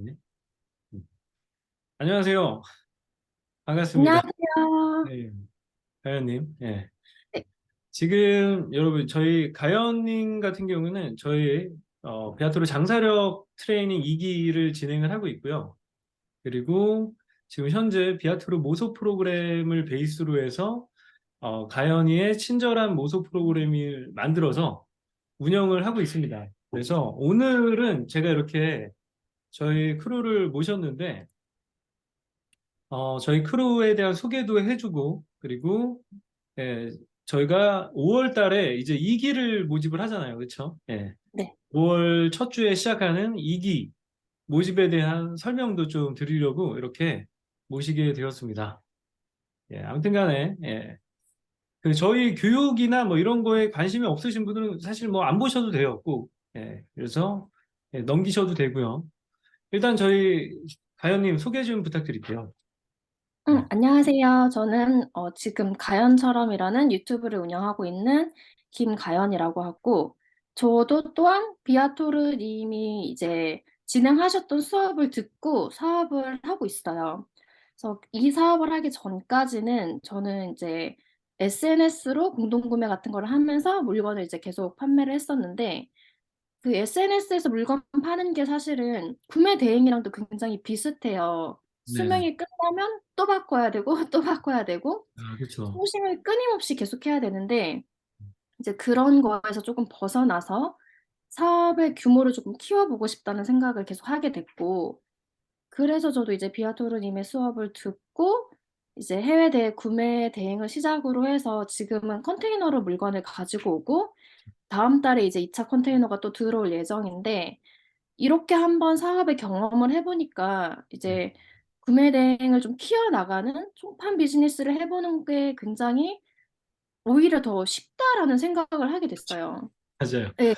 네. 음. 안녕하세요. 반갑습니다. 안녕하세요. 네, 가연님. 예. 네, 지금 여러분 저희 가연님 같은 경우는 저희 베아토르 장사력 트레이닝 2기를 진행을 하고 있고요. 그리고 지금 현재 비아토르 모소 프로그램을 베이스로 해서 가연이의 친절한 모소 프로그램을 만들어서 운영을 하고 있습니다. 그래서 오늘은 제가 이렇게 저희 크루를 모셨는데 저희 크루에 대한 소개도 해주고, 그리고, 예, 저희가 5월 달에 이제 2기를 모집을 하잖아요. 그렇죠? 예. 네. 5월 첫 주에 시작하는 2기 모집에 대한 설명도 좀 드리려고 이렇게 모시게 되었습니다. 예, 아무튼 간에, 예. 그 저희 교육이나 뭐 이런 거에 관심이 없으신 분들은 사실 뭐 안 보셔도 돼요. 꼭. 예, 그래서 예, 넘기셔도 되고요. 일단 저희 가연님 소개 좀 부탁드릴게요. 네. 안녕하세요. 저는 지금 가연처럼이라는 유튜브를 운영하고 있는 김가연이라고 하고, 저도 또한 비아토르 님이 이제 진행하셨던 수업을 듣고 사업을 하고 있어요. 그래서 이 사업을 하기 전까지는 저는 이제 SNS로 공동구매 같은 걸 하면서 물건을 이제 계속 판매를 했었는데, 그 SNS에서 물건 파는 게 사실은 구매 대행이랑도 굉장히 비슷해요. 네네. 수명이 끝나면 또 바꿔야 되고 또 바꿔야 되고 아, 그렇죠. 소싱을 끊임없이 계속해야 되는데, 이제 그런 거에서 조금 벗어나서 사업의 규모를 조금 키워보고 싶다는 생각을 계속 하게 됐고, 그래서 저도 이제 비아토르님의 수업을 듣고 이제 해외 구매 대행을 시작으로 해서 지금은 컨테이너로 물건을 가지고 오고, 다음 달에 이제 2차 컨테이너가 또 들어올 예정인데, 이렇게 한번 사업의 경험을 해 보니까 네. 이제 구매 대행을 좀 키워나가는 총판 비즈니스를 해 보는 게 굉장히 오히려 더 쉽다라는 생각을 하게 됐어요. 맞아요. 네.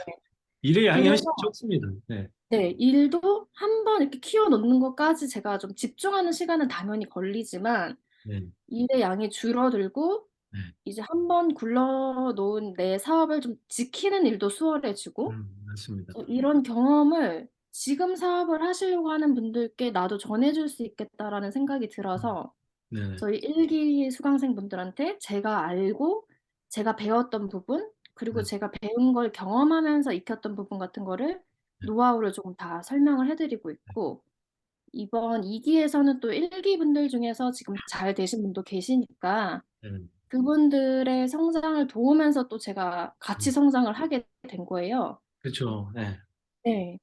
일의 양이 그래서 훨씬 적습니다. 네. 네, 일도 한번 이렇게 키워 놓는 것까지 제가 좀 집중하는 시간은 당연히 걸리지만 네. 일의 양이 줄어들고, 네. 이제 한번 굴러 놓은 내 사업을 좀 지키는 일도 수월해지고, 맞습니다. 이런 경험을 지금 사업을 하시려고 하는 분들께 나도 전해줄 수 있겠다라는 생각이 음, 들어서 네. 저희 1기 수강생분들한테 제가 알고 제가 배웠던 부분, 그리고 네. 제가 배운 걸 경험하면서 익혔던 부분 같은 거를 네. 노하우를 조금 다 설명을 해드리고 있고, 이번 2기에서는 또 1기 분들 중에서 지금 잘 되신 분도 계시니까 네. 그분들의 성장을 도우면서 또 제가 같이 음, 성장을 하게 된 거예요. 그렇죠. 네. 네.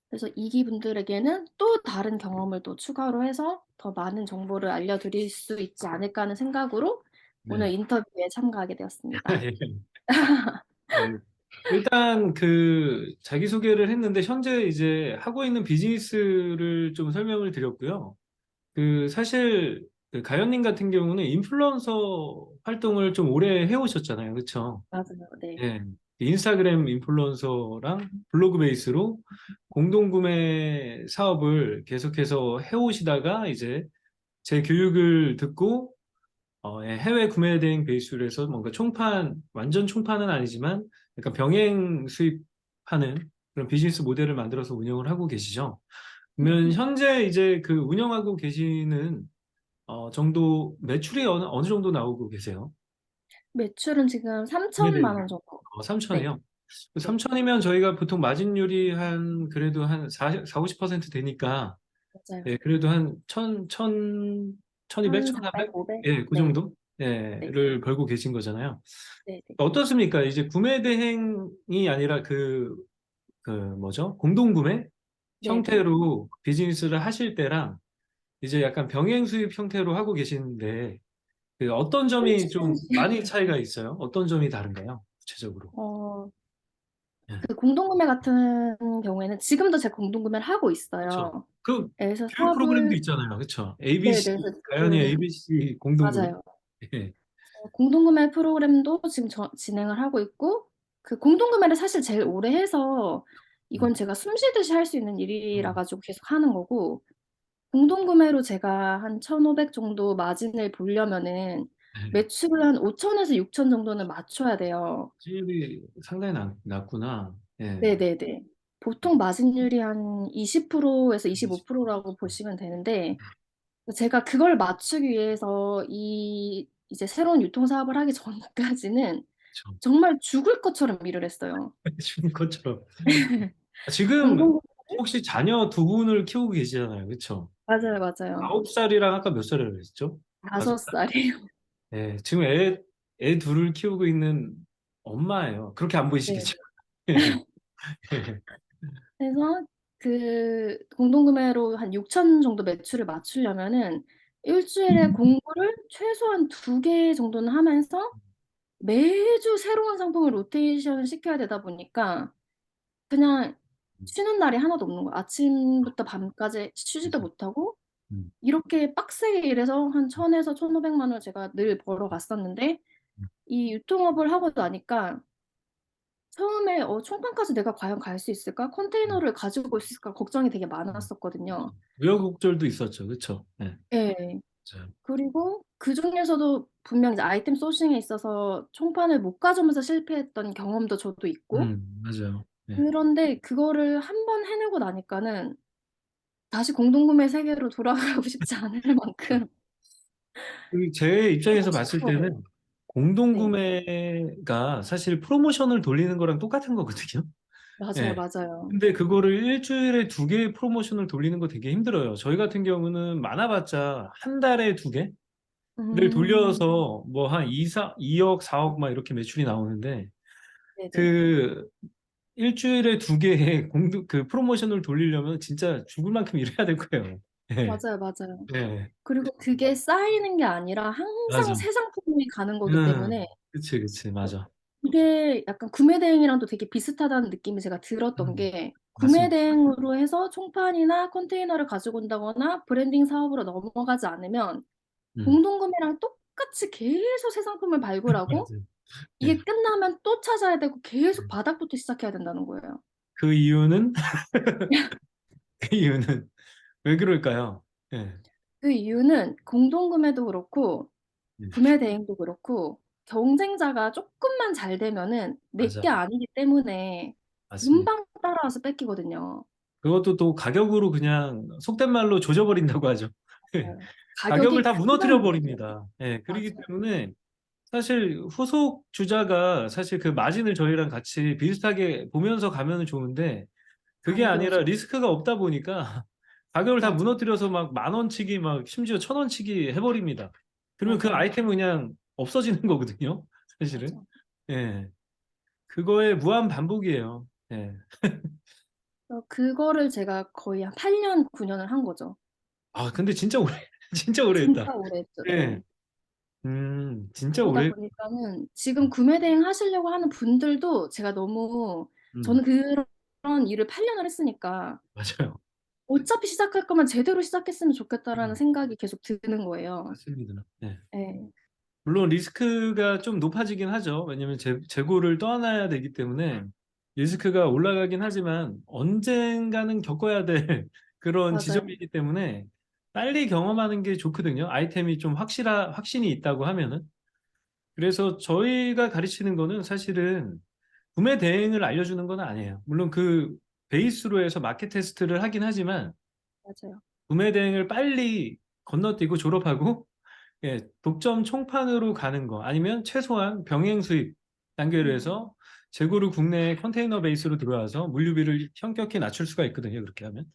그래서 이기 분들에게는 또 다른 경험을 또 추가로 해서 더 많은 정보를 알려드릴 수 있지 않을까 하는 생각으로 네. 오늘 인터뷰에 참가하게 되었습니다. 네. 일단 그 자기소개를 했는데 현재 이제 하고 있는 비즈니스를 좀 설명을 드렸고요. 그 사실 그 가연님 같은 경우는 인플루언서 활동을 좀 오래 해오셨잖아요. 그렇죠? 맞아요. 네. 예, 인스타그램 인플루언서랑 블로그 베이스로 공동구매 사업을 계속해서 해오시다가 이제 제 교육을 듣고 예, 해외 구매 대행 베이스로 해서 뭔가 총판, 완전 총판은 아니지만 약간 병행 수입하는 그런 비즈니스 모델을 만들어서 운영을 하고 계시죠. 그러면 현재 이제 그 운영하고 계시는 정도 매출이 어느 정도 나오고 계세요? 매출은 지금 구매 3천만 대행 원 정도. 삼 네. 3천이요? 네. 3천이면 저희가 보통 마진율이 한 그래도 한 4, 50% 되니까 맞아요. 예, 그래도 한 1200, 1,400, 1400? 500? 예, 그 네. 정도? 예, 네. 를 벌고 계신 거잖아요. 네. 네. 어떻습니까? 이제 구매 대행이 아니라 그 뭐죠? 공동구매 네. 네. 형태로 비즈니스를 하실 때랑 이제 약간 병행 수입 형태로 하고 계시는데 그 어떤 점이 좀 많이 차이가 있어요? 어떤 점이 다른가요? 구체적으로. 어, 예, 그 공동구매 같은 경우에는 지금도 제가 공동구매를 하고 그렇죠. 있어요. 그 그래서 교육 프로그램도 사업을, 있잖아요. 그렇죠? 네네. ABC, 그래서 가연이 지금, ABC 공동구매. 맞아요. 예, 공동구매 프로그램도 지금 진행을 하고 있고, 그 공동구매를 사실 제일 오래 해서 이건 음, 제가 숨 쉬듯이 할 수 있는 일이라 음, 가지고 계속 하는 거고, 공동구매로 제가 한 1,500 정도 마진을 보려면은 예. 매출을 한 5천에서 6천 정도는 맞춰야 돼요. 수입이 상당히 낮구나. 예. 네네네. 보통 마진율이 한 20%에서 25%라고 보시면 되는데, 제가 그걸 맞추기 위해서 이제 새로운 유통사업을 하기 전까지는 그렇죠. 정말 죽을 것처럼 일을 했어요. 해주는 것처럼. 지금 공동, 혹시 자녀 두 분을 키우고 계시잖아요. 그렇죠? 맞아요, 맞아요. 9살이랑 아까 몇 살이라고 했죠? 다섯 5살? 살이에요. 네, 지금 애 둘을 키우고 있는 엄마예요. 그렇게 안 네. 보이시겠죠? 그래서 그 공동구매로 한 6천 정도 매출을 맞추려면은 일주일에 공구를 최소한 2개 정도는 하면서 매주 새로운 상품을 로테이션 시켜야 되다 보니까 그냥 쉬는 날이 하나도 없는 거예요. 아침부터 밤까지 쉬지도 그죠. 못하고 음, 이렇게 빡세게 일해서 한 1,000에서 1,500만 원을 제가 늘 벌어갔었는데, 음, 이 유통업을 하고 나니까 처음에 '총판까지 내가 과연 갈 수 있을까? 음. 컨테이너를 가지고 있을까?' 걱정이 되게 음. 많았었거든요. 우여곡절도 있었죠. 그렇죠? 네, 예. 맞아요. 그리고 그중에서도 분명 이제 아이템 소싱에 있어서 총판을 못 가져오면서 실패했던 경험도 저도 있고, 맞아요. 네. 그런데 그거를 한 번 해내고 나니까는 다시 공동구매 세계로 돌아가고 싶지 않을 만큼 제 하고 입장에서 싶은 봤을 거예요. 때는 네. 공동구매가 사실 프로모션을 돌리는 거랑 똑같은 거거든요. 맞아요, 예. 맞아요. 근데 그거를 일주일에 2개의 프로모션을 돌리는 거 되게 힘들어요. 저희 같은 경우는 많아봤자 한 달에 2개를 음. 돌려서 뭐 한 2억, 4억 막 이렇게 매출이 나오는데 네네. 그 일주일에 2개의 그 프로모션을 돌리려면 진짜 죽을 만큼 일해야 될 거예요. 예. 맞아요, 맞아요. 예. 그리고 그게 쌓이는 게 아니라 항상 맞아. 새 상품이 가는 거기 때문에 그치, 그치. 맞아. 이게 약간 구매 대행이랑도 되게 비슷하다는 느낌이 제가 들었던 음, 게, 구매 맞습니다. 대행으로 해서 총판이나 컨테이너를 가지고 온다거나 브랜딩 사업으로 넘어가지 않으면 음, 공동구매랑 똑같이 계속 새 상품을 발굴하고 맞아요. 예. 이게 끝나면 또 찾아야 되고 계속 바닥부터 시작해야 된다는 거예요. 그 이유는, 그 이유는 왜 그럴까요? 예. 그 이유는 공동구매도 그렇고 예. 구매 대행도 그렇고 경쟁자가 쪼끔만 잘 되면은 맞아. 내게 아니기 때문에 맞습니다. 금방 따라와서 뺏기거든요. 그것도 또 가격으로 그냥 속된 말로 조져버린다고 하죠. 예. 맞아요. 가격을 가격이 다 금방 무너뜨려 무너져요. 버립니다. 예. 그렇기 맞아요. 때문에 사실 후속 주자가 사실 그 마진을 저희랑 같이 비슷하게 보면서 가면은 좋은데 그게 안 아니라 그러죠. 리스크가 없다 보니까 가격을 다 맞아요. 무너뜨려서 막 10,000원치기 막 심지어 1,000원치기 해버립니다. 그러면 그 맞아요. 아이템은 그냥 없어지는 거거든요. 사실은. 맞아. 예. 그거의 무한 반복이에요. 예. 그거를 제가 거의 한 8 년, 9 년을 한 거죠. 아, 근데 진짜 오래, 진짜 오래 했다. 진짜 오래 했죠. 예. 네. 진짜 그러다 오래, 보니까는 지금 구매 대행 하시려고 하는 분들도 제가 너무, 음, 저는 그런 일을 8 년을 했으니까 맞아요. '어차피 시작할 거면 제대로 시작했으면 좋겠다.'라는 음, 생각이 계속 드는 거예요. 맞습니다. 예. 예. 물론 리스크가 좀 높아지긴 하죠. 왜냐면 재고를 떠안아야 되기 때문에 리스크가 올라가긴 하지만 언젠가는 겪어야 될 그런 맞아요. 지점이기 때문에 빨리 경험하는 게 좋거든요. 아이템이 좀 확신이 있다고 하면은. 그래서 저희가 가르치는 거는 사실은 구매 대행을 알려주는 건 아니에요. 물론 그 베이스로 해서 마켓 테스트를 하긴 하지만 맞아요. 구매 대행을 빨리 건너뛰고 졸업하고 독점 총판으로 가는 거 아니면 최소한 병행 수입 단계로 음. 해서 재고를 국내에 컨테이너 베이스로 들어와서 물류비를 현격히 낮출 수가 있거든요. 그렇게 하면.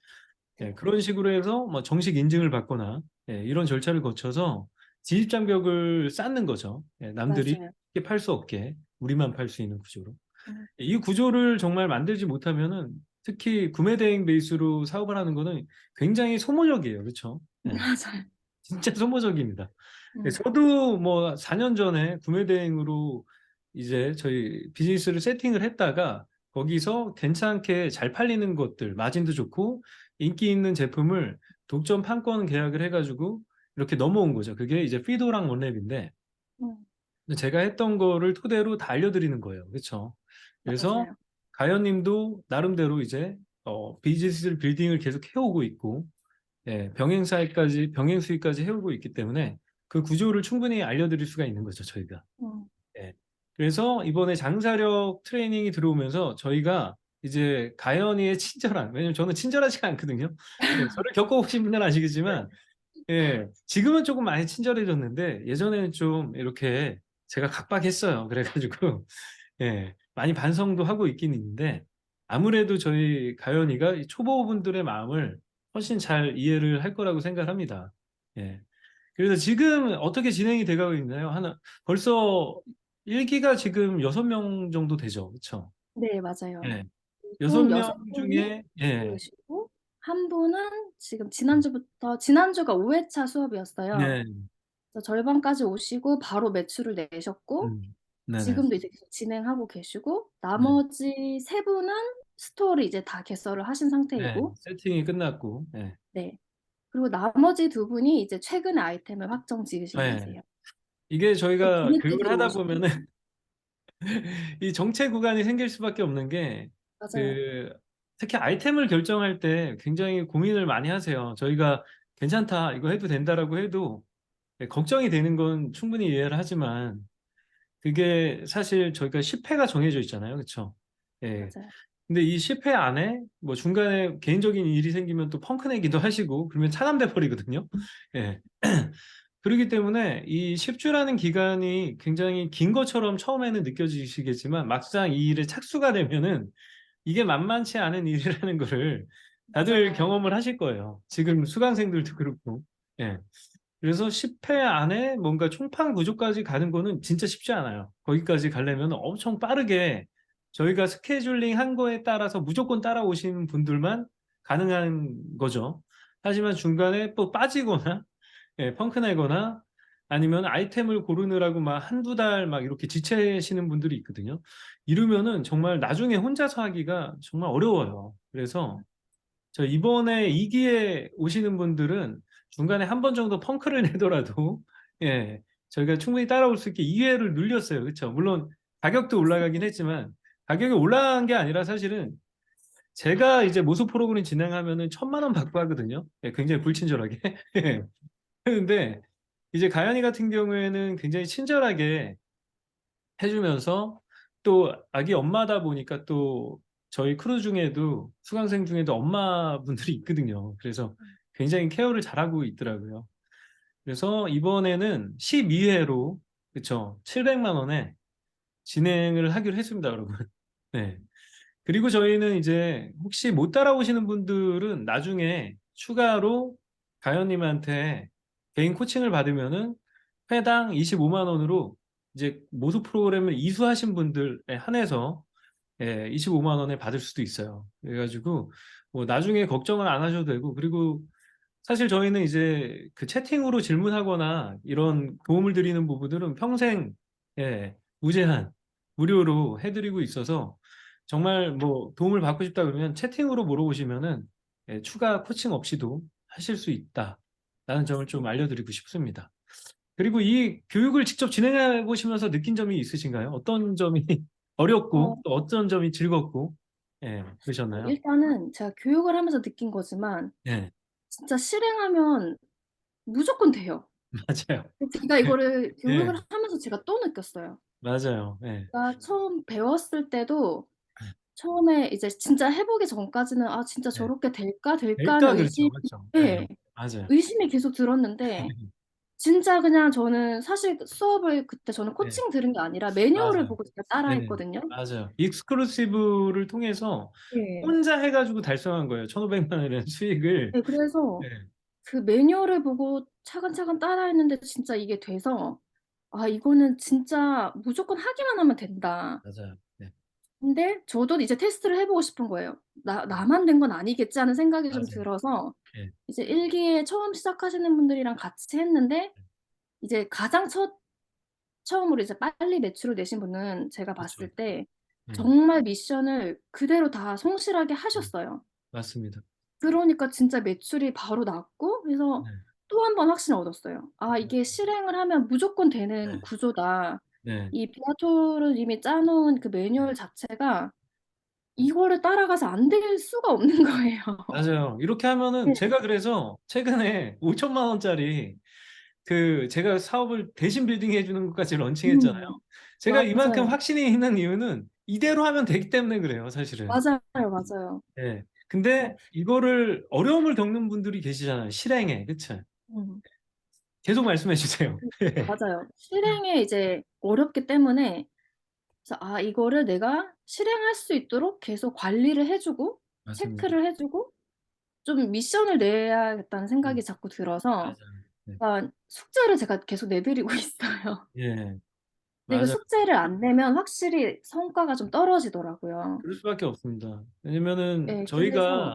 네. 그런 식으로 해서 뭐 정식 인증을 받거나 이런 절차를 거쳐서 진입 장벽을 쌓는 거죠. 남들이 맞아요. 쉽게 팔 수 없게 우리만 팔 수 있는 구조로. 음. 이 구조를 정말 만들지 못하면은 특히 구매 대행 베이스로 사업을 하는 거는 굉장히 소모적이에요. 그렇죠? 맞아요. 진짜 소모적입니다. 음. 저도 뭐 4년 전에 구매 대행으로 이제 저희 비즈니스를 세팅을 했다가 거기서 괜찮게 잘 팔리는 것들, 마진도 좋고 인기 있는 제품을 독점 판권 계약을 해가지고 이렇게 넘어온 거죠. 그게 이제 피도랑 원랩인데 음. 제가 했던 거를 토대로 다 알려드리는 거예요. 그렇죠? 그래서 맞아요. 가연님도 나름대로 이제 비즈니스 빌딩을 계속 해오고 있고 병행 수익까지 해오고 있기 때문에 그 구조를 충분히 알려드릴 수가 있는 거죠, 저희가. 음. 예. 그래서 이번에 장사력 트레이닝이 들어오면서 저희가 이제 가연이의 친절함. 왜냐면 저는 친절하지가 않거든요. 예, 저를 겪어보신 분들은 아시겠지만, 예, 지금은 조금 많이 친절해졌는데 예전에는 좀 이렇게 제가 각박했어요. 그래가지고 예, 많이 반성도 하고 있긴 있는데 아무래도 저희 가연이가 이 초보분들의 마음을 훨씬 잘 이해를 할 거라고 생각을 합니다. 예. 그래서 지금 어떻게 진행이 돼가고 있나요? 벌써 1기가 지금 6명 정도 되죠. 그쵸? 네, 맞아요. 예. 총 6명 6분이 중에, 예. 들어오시고, 한 분은 지금 지난주가 5회차 수업이었어요. 네. 그래서 절반까지 오시고 바로 매출을 내셨고, 네네. 지금도 이제 계속 진행하고 계시고, 네. 나머지 세 분은 스토어를 이제 다 개설을 하신 네. 상태이고, 세팅이 끝났고, 예. 네. 그리고 나머지 두 분이 이제 최근에 아이템을 확정 지으신 네. 분이세요. 이게 또 저희가 뒤늦게 교육을 하다 들어오시고, 보면은 이 정체 구간이 생길 수밖에 없는 게 맞아요. 그 특히 아이템을 결정할 때 굉장히 고민을 많이 하세요. 저희가 괜찮다, 이거 해도 된다라고 해도 예, 걱정이 되는 건 충분히 이해를 하지만 그게 사실 저희가 10회가 정해져 있잖아요. 그렇죠? 예. 맞아요. 근데 이 10회 안에 뭐 중간에 개인적인 일이 생기면 또 펑크 내기도 하시고 그러면 차단돼 버리거든요. 예. 그렇기 때문에 이 10주라는 기간이 굉장히 긴 것처럼 처음에는 느껴지시겠지만 막상 이 일에 착수가 되면은 이게 만만치 않은 일이라는 거를 다들 맞아요. 경험을 하실 거예요. 지금 수강생들도 그렇고. 예. 그래서 10회 안에 뭔가 총판 구조까지 가는 거는 진짜 쉽지 않아요. 거기까지 가려면 엄청 빠르게 저희가 스케줄링 한 거에 따라서 무조건 따라오시는 분들만 가능한 거죠. 하지만 중간에 또 빠지거나 예, 펑크 내거나 아니면 아이템을 고르느라고 막 한두 달 막 이렇게 지체하시는 분들이 있거든요. 이러면은 정말 나중에 혼자서 하기가 정말 어려워요. 그래서 저 이번에 2기에 오시는 분들은 중간에 한 번 정도 펑크를 내더라도 예, 저희가 충분히 따라올 수 있게 2회를 늘렸어요. 그렇죠? 물론 가격도 올라가긴 했지만 가격이 올라간 게 아니라 사실은 제가 이제 모수 프로그램 진행하면은 1,000만 원 받고 하거든요. 예, 굉장히 불친절하게. 예. 그런데 이제 가연이 같은 경우에는 굉장히 친절하게 해주면서 또 아기 엄마다 보니까 또 저희 크루 중에도 수강생 중에도 엄마분들이 있거든요. 그래서 굉장히 케어를 잘하고 있더라고요. 그래서 이번에는 12회로 그쵸 700만 원에 진행을 하기로 했습니다, 여러분. 네. 그리고 저희는 이제 혹시 못 따라오시는 분들은 나중에 추가로 가연님한테 개인 코칭을 받으면은 회당 25만 원으로 이제 모수 프로그램을 이수하신 분들에 한해서 예, 25만 원에 받을 수도 있어요. 그래가지고 뭐 나중에 걱정을 안 하셔도 되고 그리고 사실 저희는 이제 그 채팅으로 질문하거나 이런 도움을 드리는 부분들은 평생 예, 무제한 무료로 해드리고 있어서 정말 뭐 도움을 받고 싶다 그러면 채팅으로 물어보시면은 예, 추가 코칭 없이도 하실 수 있다라는 점을 좀 알려드리고 싶습니다. 그리고 이 교육을 직접 진행해 보시면서 느낀 점이 있으신가요? 어떤 점이 어, 어렵고 또 어떤 점이 즐겁고 예, 그러셨나요? 일단은 제가 교육을 하면서 느낀 거지만, 예, 진짜 실행하면 무조건 돼요. 맞아요. 제가 이거를 예, 교육을 하면서 제가 또 느꼈어요. 맞아요. 예. 제가 처음 배웠을 때도 처음에 이제 진짜 해보기 전까지는 아 진짜 네. 저렇게 될까 하는 될까 그렇죠. 그렇죠. 네. 예, 맞아요. 의심이 계속 들었는데 진짜 그냥 저는 사실 수업을 그때 저는 네. 코칭 들은 게 아니라 매뉴얼을 맞아요. 보고 제가 따라 네. 했거든요. 맞아요. 익스클루시브를 통해서 예. 혼자 해가지고 달성한 거예요. 1,500만 원이라는 수익을. 네, 그래서 네. 그 매뉴얼을 보고 차근차근 따라 했는데 진짜 이게 돼서 아 이거는 진짜 무조건 하기만 하면 된다. 맞아요. 네. 근데 저도 이제 테스트를 해 보고 싶은 거예요. '나만 된 건 아니겠지.' 하는 생각이 좀 맞아요. 들어서 네. 이제 1 기에 처음 시작하시는 분들이랑 같이 했는데 이제 처음으로 이제 빨리 매출을 내신 분은 제가 그렇죠. 봤을 때 네. 정말 미션을 그대로 다 성실하게 네. 하셨어요. 맞습니다. 그러니까 진짜 매출이 바로 났고 그래서 네. 또 한 번 확신을 얻었어요. '아 이게 실행을 하면 무조건 되는 네. 구조다.' 네. 이 비아토르 님이 짜 놓은 그 매뉴얼 자체가 이거를 따라가서 안 될 수가 없는 거예요. 맞아요. 이렇게 하면은 네. 제가 그래서 최근에 5천만 원짜리 그 제가 사업을 대신 빌딩 해주는 것까지 런칭했잖아요. 제가 이만큼 맞아요. 확신이 있는 이유는 이대로 하면 되기 때문에 그래요, 사실은. 맞아요, 맞아요. 예. 어, 근데 이거를 어려움을 겪는 분들이 계시잖아요. 실행에. 그쵸? 음, 계속 말씀해 주세요. 맞아요. 실행에 이제 어렵기 때문에, 그래서 아, 이거를 내가 실행할 수 있도록 계속 관리를 해주고, 맞습니다. 체크를 해주고, 좀 미션을 내야겠다는 생각이 음, 자꾸 들어서, 맞아요. 네. 숙제를 제가 계속 내드리고 있어요. 예, 근데 이거 맞아요. 숙제를 안 내면 확실히 성과가 좀 떨어지더라고요. 그럴 수밖에 없습니다. 왜냐면은 예, 저희가 그래서,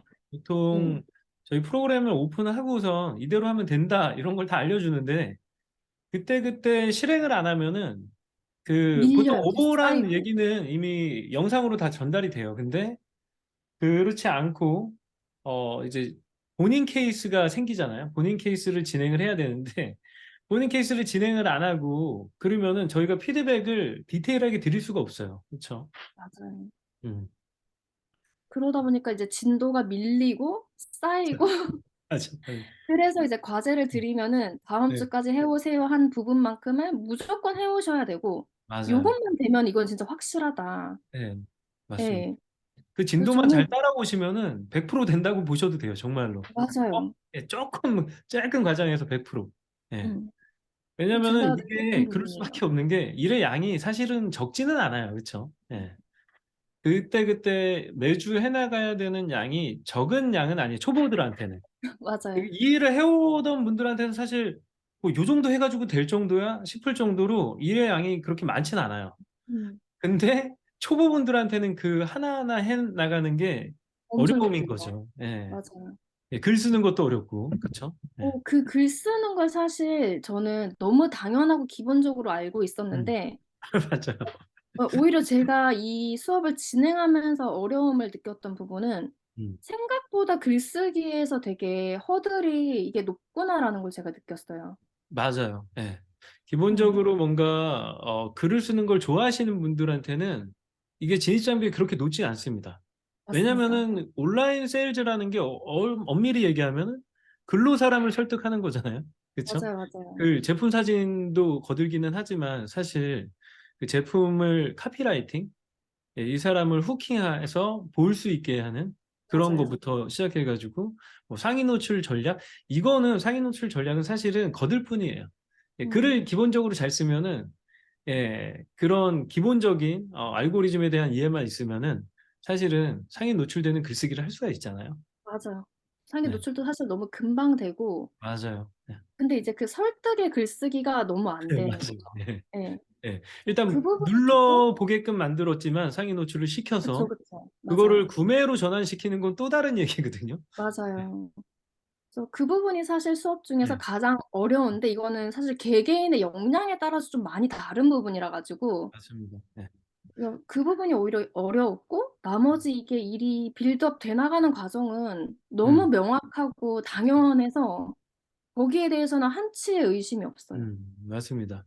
예, 보통 저희 프로그램을 오픈하고선 이대로 하면 된다 이런 걸 다 알려주는데 그때그때 실행을 안 하면은 그 보통 밀려요. 계속 오버란 쌓이고. 얘기는 이미 영상으로 다 전달이 돼요. 근데 그렇지 않고 이제 본인 케이스가 생기잖아요. 본인 케이스를 진행을 해야 되는데 본인 케이스를 진행을 안 하고 그러면은 저희가 피드백을 디테일하게 드릴 수가 없어요. 그렇죠? 맞아요. 음. 그러다 보니까 이제 진도가 밀리고 쌓이고 맞아요. 그래서 이제 과제를 드리면은 "다음 네. 주까지 해 오세요." 한 부분만큼은 무조건 해 오셔야 되고 맞아요. 요것만 되면 이건 진짜 확실하다. 네. 맞습니다. 예. 그 그래서 진도만 잘 저는 따라오시면은 100% 된다고 보셔도 돼요. 정말로. 맞아요. 예, 조금 작은 과정에서 100%. 예. 음. 왜냐면은 제가 이게 느꼈던 그럴 부분이에요. 수밖에 없는 게 일의 양이 사실은 적지는 않아요. 그렇죠? 예. 그때 매주 해나가야 되는 양이 적은 양은 아니에요. 초보들한테는. 맞아요. 이 일을 해오던 분들한테는 사실 뭐 요 정도 해가지고 될 정도야 싶을 정도로 일의 양이 그렇게 많진 않아요. 음. 근데 초보분들한테는 그 하나하나 해 나가는 게 엄청 어려움인 힘들죠. 거죠. 예. 맞아요. 예, 글 쓰는 것도 어렵고, 그쵸? 예. 그 글 쓰는 걸 사실 저는 너무 당연하고 기본적으로 알고 음. 있었는데 맞아요. 오히려 제가 이 수업을 진행하면서 어려움을 느꼈던 부분은 음. 생각보다 글쓰기에서 되게 허들이 이게 높구나라는 걸 제가 느꼈어요. 맞아요. 예. 음, 기본적으로 뭔가 글을 쓰는 걸 좋아하시는 분들한테는 이게 진입 장벽이 그렇게 높지 않습니다. 맞습니다. 왜냐면은 온라인 세일즈라는 게 엄밀히 얘기하면은 글로 사람을 설득하는 거잖아요. 그쵸? 맞아요, 맞아요. 그 제품 사진도 거들기는 하지만 사실 그 제품을 카피라이팅, 예, 이 사람을 후킹해서 볼 수 있게 하는 그런 맞아요. 것부터 시작해 가지고 뭐 상위 노출 전략 이거는 상위 노출 전략은 사실은 거들 뿐이에요. 예, 음, 글을 기본적으로 잘 쓰면은 예, 그런 기본적인 알고리즘에 대한 이해만 있으면은 사실은 상위 노출되는 글쓰기를 할 수가 있잖아요. 맞아요. 상위 네, 노출도 사실 너무 금방 되고 맞아요. 네, 근데 이제 그 설득의 글쓰기가 너무 안 되는 맞아요. 거죠. 네, 예. 네. 그 일단 부분이 조금 눌러 보게끔 만들었지만 상위 노출을 그쵸, 시켜서 그쵸. 그거를 맞아요. 구매로 전환시키는 건 또 다른 얘기거든요. 네, 맞아요. 그래서 그 부분이 사실 수업 중에서 네, 가장 어려운데 이거는 사실 개개인의 역량에 따라서 좀 많이 다른 부분이라 가지고 맞습니다. 네. 그 부분이 오히려 어려웠고 나머지 이게 일이 빌드업 돼 나가는 과정은 너무 음. 명확하고 당연해서 거기에 대해서는 한치의 의심이 없어요. 맞습니다.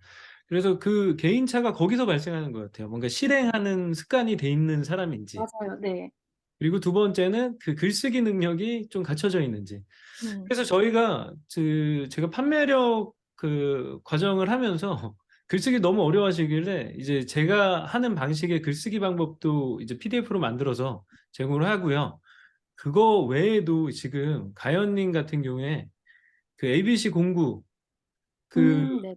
그래서 그 개인차가 거기서 발생하는 것 같아요. 뭔가 실행하는 습관이 돼 있는 사람인지, 맞아요. 네. 그리고 두 번째는 그 글쓰기 능력이 좀 갖춰져 있는지. 음. 그래서 저희가 제가 판매력 그 과정을 하면서 글쓰기 너무 어려워하시길래 이제 제가 하는 방식의 글쓰기 방법도 이제 PDF로 만들어서 제공을 하고요. 그거 외에도 지금 가연님 같은 경우에 그 ABC 공구 그 네.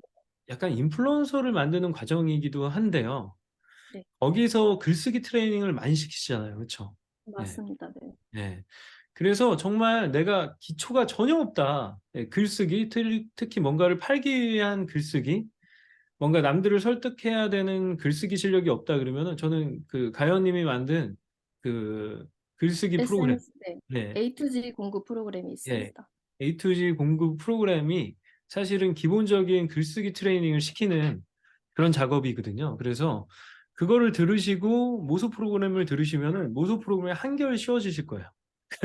약간 인플루언서를 만드는 과정이기도 한데요. 네. 거기서 글쓰기 트레이닝을 많이 시키시잖아요. 그쵸? 예. 맞습니다. 네. 예. 그래서 정말 내가 기초가 전혀 없다. 예, 글쓰기, 특히 뭔가를 팔기 위한 글쓰기, 뭔가 남들을 설득해야 되는 글쓰기 실력이 없다 그러면은 저는 그 가연 님이 만든 그 글쓰기 프로그램, SNS 네. 네. A to Z 공부 프로그램이 예. 있습니다. A2G 공급 프로그램이 사실은 기본적인 글쓰기 트레이닝을 시키는 그런 작업이거든요. 그래서 그거를 들으시고 모소 프로그램을 들으시면은 모소 프로그램이 한결 쉬워지실 거예요.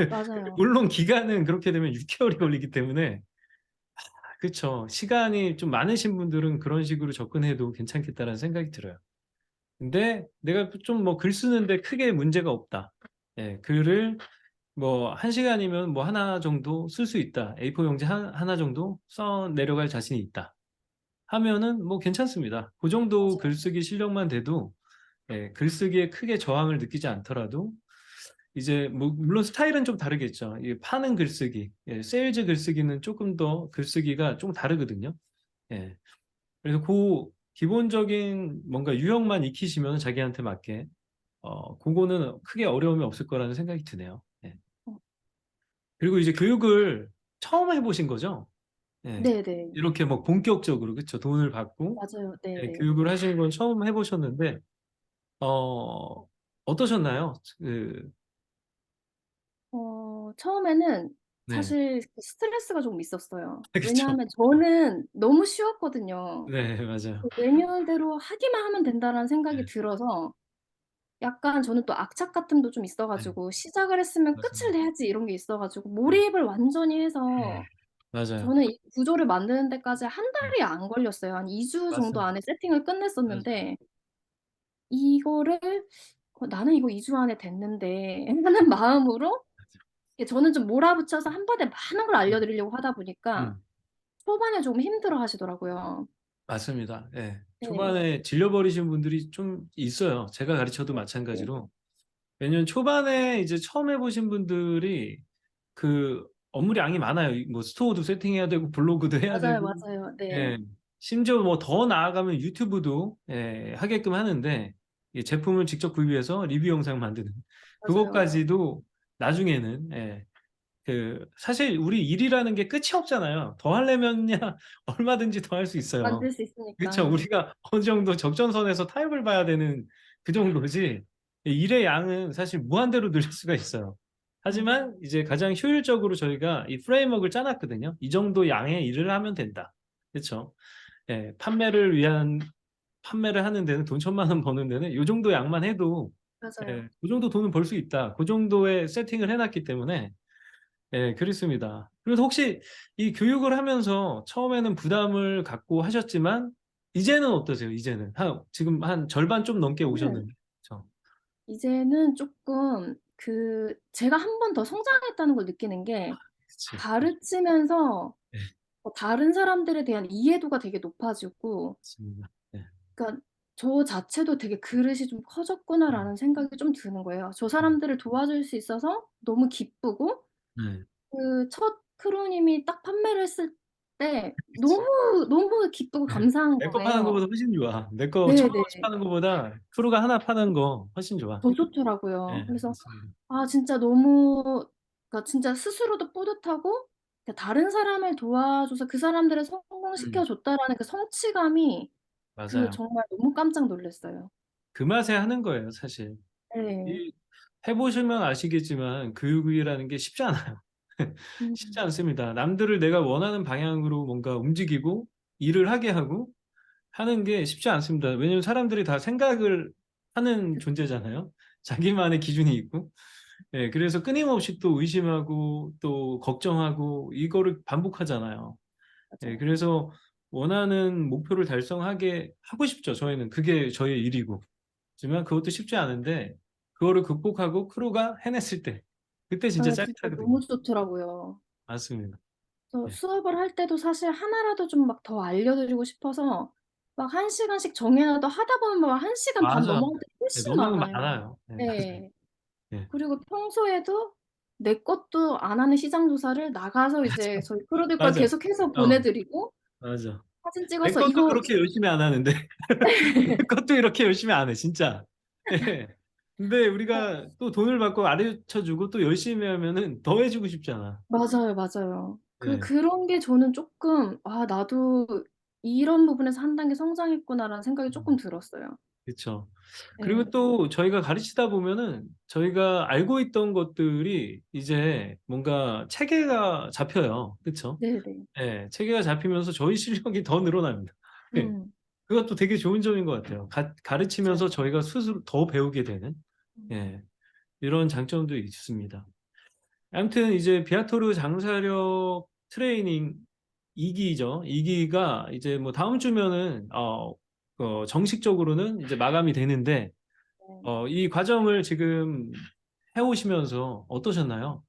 맞아요. 물론 기간은 그렇게 되면 6개월이 걸리기 때문에 그쵸. 시간이 좀 많으신 분들은 그런 식으로 접근해도 괜찮겠다라는 생각이 들어요. 근데 내가 좀 뭐 글 쓰는데 크게 문제가 없다. 예, 글을 뭐 1시간이면 뭐 하나 정도 쓸 수 있다. A4 용지 하나 정도 써 내려갈 자신이 있다. 하면은 뭐 괜찮습니다. 그 정도 맞아요. 글쓰기 실력만 돼도 예, 글쓰기에 크게 저항을 느끼지 않더라도 이제 뭐 물론 스타일은 좀 다르겠죠. 이 파는 글쓰기, 예, 세일즈 글쓰기는 조금 더 글쓰기가 좀 다르거든요. 예. 그래서 그 기본적인 뭔가 유형만 익히시면 자기한테 맞게 그거는 크게 어려움이 없을 거라는 생각이 드네요. 예. 어, 그리고 이제 교육을 처음 해보신 거죠? 예. 네네. 이렇게 뭐 본격적으로 그쵸? 돈을 받고 맞아요. 예, 네네. 교육을 하시는 건 처음 해보셨는데 어, 어떠셨나요? 처음에는 네, 사실 그 스트레스가 조금 있었어요. 그쵸? 왜냐하면 저는 너무 쉬웠거든요. 네, 맞아요. 그 매뉴얼대로 하기만 하면 된다라는 생각이 네, 들어서 약간 저는 또 악착 같음도 좀 있어 네, 가지고 시작을 했으면 끝을 맞아요. 내야지 이런 게 있어 가지고 네, 몰입을 완전히 네, 해서 맞아요. 저는 이 구조를 만드는 데까지 한 네, 달이 안 걸렸어요. 한 2주 정도 맞습니다. 안에 세팅을 맞아요. 끝냈었는데 이거를 '나는 이거 2주 안에 됐는데.' 하는 마음으로 이게 저는 좀 몰아붙여서 한 번에 많은 걸 음, 알려드리려고 하다 보니까 음, 초반에 조금 힘들어하시더라고요. 맞습니다. 예. 네. 초반에 질려버리신 분들이 좀 있어요. 제가 가르쳐도 네. 마찬가지로. 왜냐면 초반에 이제 처음 해보신 분들이 그 업무량이 많아요. 뭐 스토어도 세팅해야 되고 블로그도 해야 맞아요, 되고 맞아요. 네. 예. 심지어 뭐 더 나아가면 유튜브도 하게끔 하는데 이 제품을 직접 구입해서 리뷰 영상 만드는 맞아요. 그것까지도 나중에는 사실 우리 일이라는 게 끝이 없잖아요. 더 하려면야 얼마든지 더 할 수 있어요. 만들 수 그렇죠. 있으니까. 우리가 어느 정도 적정선에서 타협을 봐야 되는 그 정도지. 일의 양은 사실 무한대로 늘릴 수가 있어요. 음. 하지만 이제 가장 효율적으로 저희가 이 프레임워크를 짜놨거든요. 이 정도 양의 일을 하면 된다. 그렇죠. 예, 판매를 하는 데는 돈 1,000만 원 버는 데는 이 정도 양만 해도 맞아요. 예, 그 정도 돈은 벌 수 있다. 그 정도의 세팅을 해놨기 때문에 예, 그렇습니다. 그래서 혹시 이 교육을 하면서 처음에는 부담을 갖고 하셨지만 이제는 어떠세요? 이제는 지금 한 절반 좀 넘게 저는 오셨는데, 그렇죠? 이제는 쪼끔 제가 한 번 더 성장했다는 걸 느끼는 게 그치. 가르치면서 네, 다른 사람들에 대한 이해도가 되게 높아지고 맞습니다. 네, 그러니까 저 자체도 되게 '그릇이 좀 음, 커졌구나.'라는 생각이 좀 드는 거예요. 저 음, 사람들을 도와줄 수 있어서 너무 기쁘고 네, 그 첫 크루님이 딱 판매를 했을 때 그치. 너무 기쁘고 네. 감사한 내거 파는 거예요. 것보다 훨씬 좋아. 내 거 1,000원어치 네네. 파는 것보다 크루가 하나 파는 거 훨씬 좋아. 더 좋더라고요. 네, 그래서 맞습니다. 진짜 너무 그러니까 진짜 스스로도 뿌듯하고 다른 사람을 도와줘서 그 사람들을 성공시켜 음, 줬다라는 그 성취감이 맞아요. 정말 너무 깜짝 놀랐어요. 그 맛에 하는 거예요, 사실. 네. 이 해보시면 아시겠지만 교육이라는 게 쉽지 않아요. 쉽지 음. 않습니다. 남들을 내가 원하는 방향으로 뭔가 움직이고 일을 하게 하고 하는 게 쉽지 않습니다. 왜냐하면 사람들이 다 생각을 하는 그쵸. 존재잖아요. 자기만의 기준이 있고. 예, 그래서 끊임없이 또 의심하고 또 걱정하고 이거를 반복하잖아요. 예, 맞아요. 그래서 원하는 목표를 달성하게 하고 싶죠. 저희는 그게 저희의 일이고. 하지만 그것도 쉽지 않은데 그거를 극복하고 크루가 해냈을 때 그때 진짜 예 진짜 짜릿하거든요. 너무 좋더라고요. 맞습니다. 저 예. 수업을 할 때도 사실 하나라도 좀 막 더 알려드리고 싶어서 막 1 시간씩 정해 놔도 하다 보면 막 1 시간 반 맞아. 넘어갈 때도 예, 훨씬 너무 많아요. 많아요. 예, 맞아요. 예. 예. 그리고 평소에도 내 것도 안 하는 시장 조사를 나가서 이제 저희 크루들 걸 맞아. 계속해서 맞아. 보내 드리고 맞아. 사진 내 찍어서 것도 "이거" 그렇게 열심히 안 하는데 내 것도 이렇게 열심히 안 해, 진짜. 예. 근데 어 우리가 또 돈을 받고 가르쳐 주고 또 열심히 하면은 더 해주고 싶잖아. 맞아요, 맞아요. 예. 그런 게 저는 쪼끔 '아 나도 이런 부분에서 한 단계 성장했구나.'라는 생각이 쪼끔 음. 들었어요. 그쵸. 그리고 예. 또 저희가 가르치다 보면은 저희가 알고 있던 것들이 이제 뭔가 체계가 잡혀요. 그쵸? 네네. 예. 체계가 잡히면서 저희 실력이 더 늘어납니다. 예. 음. 그것도 되게 좋은 점인 것 같아요. 가르치면서 맞아요. 저희가 스스로 더 배우게 되는 음. 예. 이런 장점도 있습니다. 아무튼 이제 비아토르 장사력 트레이닝 2기죠. 2기가 이제 뭐 다음 주면은 정식적으로는 이제 마감이 되는데 네. 이 과정을 지금 해오시면서 어떠셨나요?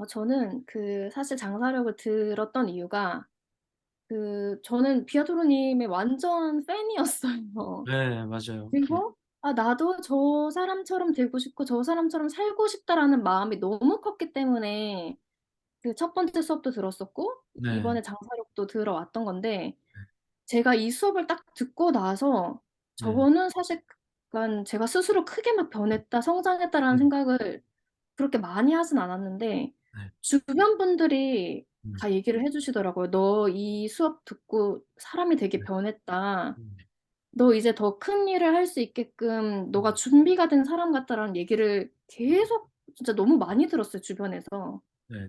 저는 사실 장사력을 들었던 이유가 저는 비아토르님의 완전 팬이었어요. 네, 맞아요. 그리고 아, 나도 저 사람처럼 되고 싶고 저 사람처럼 살고 싶다라는 마음이 너무 컸기 때문에 그 첫 번째 수업도 들었었고 네, 이번에 장사력도 들어왔던 건데 제가 이 수업을 딱 듣고 나서 네, 저는 사실 약간 제가 스스로 크게 막 변했다, 성장했다라는 음, 생각을 그렇게 많이 하진 않았는데 네, 주변 분들이 음, 다 얘기를 해주시더라고요. 너 이 수업 듣고 사람이 되게 네, 변했다. 음, 너 이제 더 큰 일을 할 수 있게끔 너가 음, 준비가 된 사람 같다라는 얘기를 계속 진짜 너무 많이 들었어요, 주변에서. 네,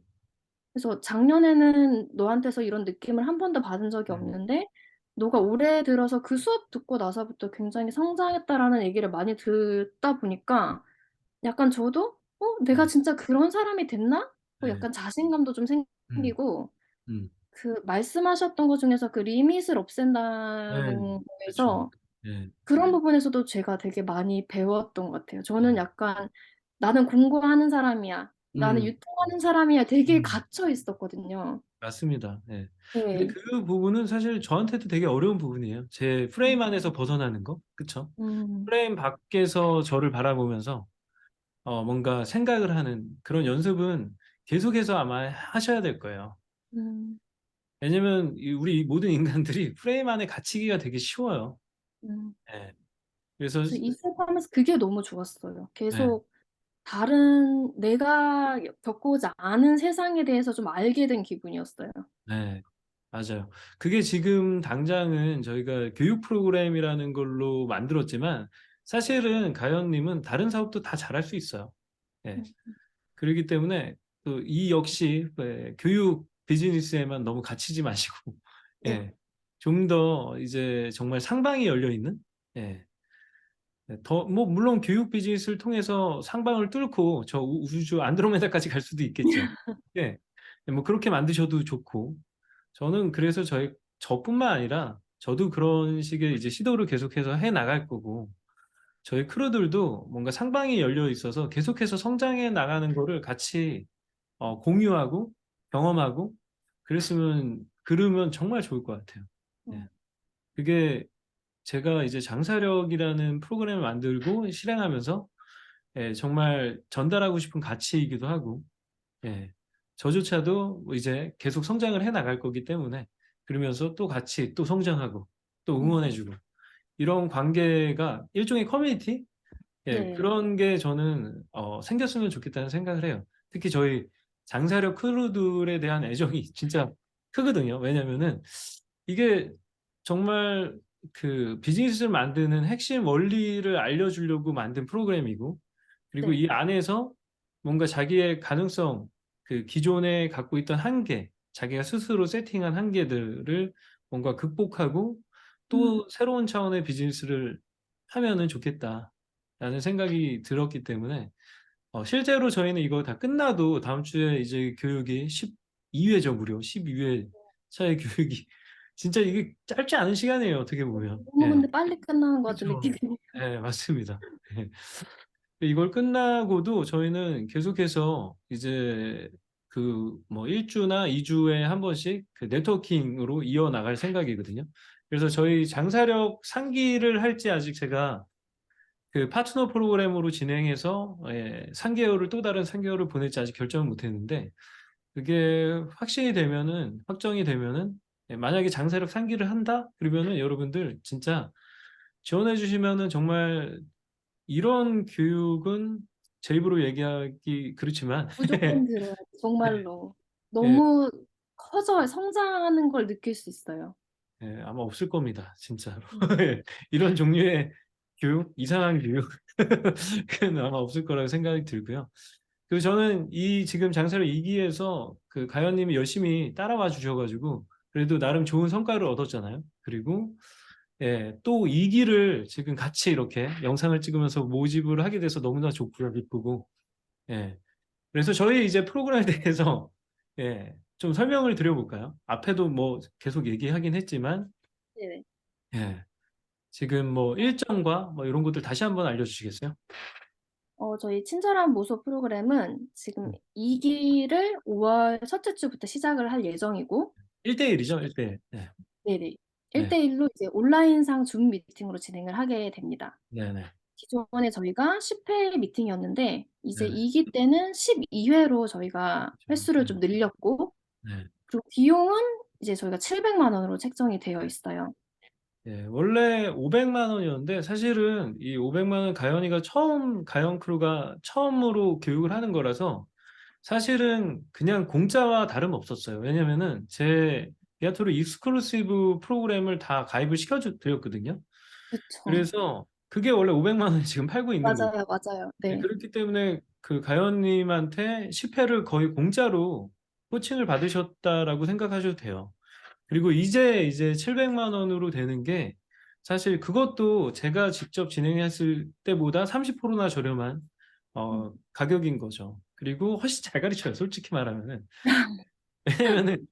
그래서 작년에는 너한테서 이런 느낌을 한 번도 받은 적이 네, 없는데 너가 올해 들어서 그 수업 듣고 나서부터 굉장히 성장했다라는 얘기를 많이 듣다 보니까 약간 저도 내가 네, 진짜 그런 사람이 됐나? 네, 약간 자신감도 좀 음, 생기고 음, 그 말씀하셨던 것 중에서 그 리밋을 네, 없앤다는 그렇죠. 거에서 네, 그런 부분에서도 제가 되게 많이 배웠던 것 같아요. 저는 네, 약간 '나는 공부하는 사람이야. 나는 음, 유통하는 사람이야.' 되게 음. 갇혀 있었거든요. 맞습니다. 예. 근데 네. 그 부분은 사실 저한테도 되게 어려운 부분이에요. 제 프레임 안에서 벗어나는 거, 그쵸? 음. 프레임 밖에서 저를 바라보면서 뭔가 생각을 하는 그런 연습은 계속해서 아마 하셔야 될 거예요. 음. 왜냐면 우리 모든 인간들이 프레임 안에 갇히기가 되게 쉬워요. 음. 예. 그래서 그래서 이 수업하면서 그게 너무 좋았어요. 네, 계속 다른 내가 겪어오지 않은 세상에 대해서 좀 알게 된 기분이었어요. 네, 맞아요. 그게 지금 당장은 저희가 교육 프로그램이라는 걸로 만들었지만 사실은 가연님은 다른 사업도 다 잘할 수 있어요. 예. 음. 그렇기 때문에 또 이 역시 교육 비즈니스에만 너무 갇히지 마시고 네. 예. 좀 더 이제 정말 상방이 열려 있는 예. 네, 더 뭐 물론 교육 비즈니스를 통해서 상방을 뚫고 저 우주 안드로메다까지 갈 수도 있겠죠. 예. 뭐 그렇게 만드셔도 좋고 저는 그래서 저뿐만 아니라 저도 그런 식의 이제 시도를 계속해서 해 나갈 거고 저희 크루들도 뭔가 상방이 열려 있어서 계속해서 성장해 나가는 거를 같이 공유하고 경험하고 그러면 정말 좋을 것 같아요. 예. 음. 그게 제가 이제 장사력이라는 프로그램을 만들고 실행하면서 예, 정말 전달하고 싶은 가치이기도 하고 예. 저조차도 뭐 이제 계속 성장을 해 나갈 거기 때문에 그러면서 또 같이 또 성장하고 또 음. 응원해 주고 이런 관계가 일종의 커뮤니티? 예, 네. 그런 게 저는 생겼으면 좋겠다는 생각을 해요. 특히 저희 장사력 크루들에 대한 애정이 진짜 크거든요. 왜냐면은 이게 정말 그 비즈니스를 만드는 핵심 원리를 알려주려고 만든 프로그램이고 그리고 네. 이 안에서 뭔가 자기의 가능성, 그 기존에 갖고 있던 한계, 자기가 스스로 세팅한 한계들을 뭔가 극복하고 음. 또 새로운 차원의 비즈니스를 하면은 좋겠다라는 생각이 들었기 때문에 실제로 저희는 이거 다 끝나도 다음 주에 이제 교육이 12회죠, 무려 12회 차의 교육이 진짜 이게 짧지 않은 시간이에요, 어떻게 보면. 너무 예. 근데 빨리 끝나는 것 같은 그렇죠. 느낌이. 예, 맞습니다. 예. 이걸 끝나고도 저희는 계속해서 이제 그 뭐 1주나 2주에 한 번씩 그 네트워킹으로 이어나갈 생각이거든요. 그래서 저희 장사력 상기를 할지 아직 제가 그 파트너 프로그램으로 진행해서 3개월을 또 다른 3개월을 보낼지 아직 결정을 못 했는데 그게 확정이 되면은 만약에 장사력 상기를 한다? 그러면은 여러분들 진짜 지원해 주시면은 정말 이런 교육은 제 입으로 얘기하기 그렇지만 무조건 들어요. 네. 정말로. 예, 너무 커져요. 성장하는 걸 느낄 수 있어요. 예, 아마 없을 겁니다. 진짜로. 음. 예, 이런 종류의 교육, 이상한 교육은 아마 없을 거라고 생각이 들고요. 그리고 저는 이 지금 장사를 2기에서 그 가연님이 열심히 따라와 주셔가지고 그래도 나름 좋은 성과를 얻었잖아요. 그리고 또 2기를 지금 같이 이렇게 영상을 찍으면서 모집을 하게 돼서 너무나 좋고요, 기쁘고. 예. 그래서 저희 이제 프로그램에 대해서 좀 설명을 드려볼까요? 앞에도 뭐 계속 얘기하긴 했지만 네네. 예. 지금 뭐 일정과 뭐 이런 것들 다시 한번 알려주시겠어요? 저희 친절한 모소 프로그램은 지금 음. 2기를 5월 첫째 주부터 시작을 할 예정이고 1대1이죠, 1대1. 네. 네네. 네. 1대1로 이제 온라인상 줌 미팅으로 진행을 하게 됩니다. 네네. 기존에 저희가 10회 미팅이었는데 이제 네네. 2기 때는 12회로 저희가 그렇죠. 횟수를 네. 좀 늘렸고, 네. 그리고 비용은 이제 저희가 700만 원으로 책정이 되어 네. 있어요. 예, 원래 500만 원이었는데 사실은 이 500만 원 가연이가 처음 가연 크루가 처음으로 교육을 하는 거라서 사실은 그냥 공짜와 다름없었어요. 왜냐면은 제 비아토르 익스클루시브 프로그램을 다 가입을 시켜 드렸거든요. 그쵸. 그래서 그게 원래 500만 원에 지금 팔고 있는 거고. 맞아요, 맞아요. 예, 네. 그렇기 때문에 그 가연님한테 10회를 거의 공짜로 코칭을 받으셨다라고 생각하셔도 돼요. 그리고 이제 700만 원으로 되는 게 사실 그것도 제가 직접 진행했을 때보다 30%나 저렴한 가격인 거죠. 그리고 훨씬 잘 가르쳐요, 솔직히 말하면은. 왜냐면은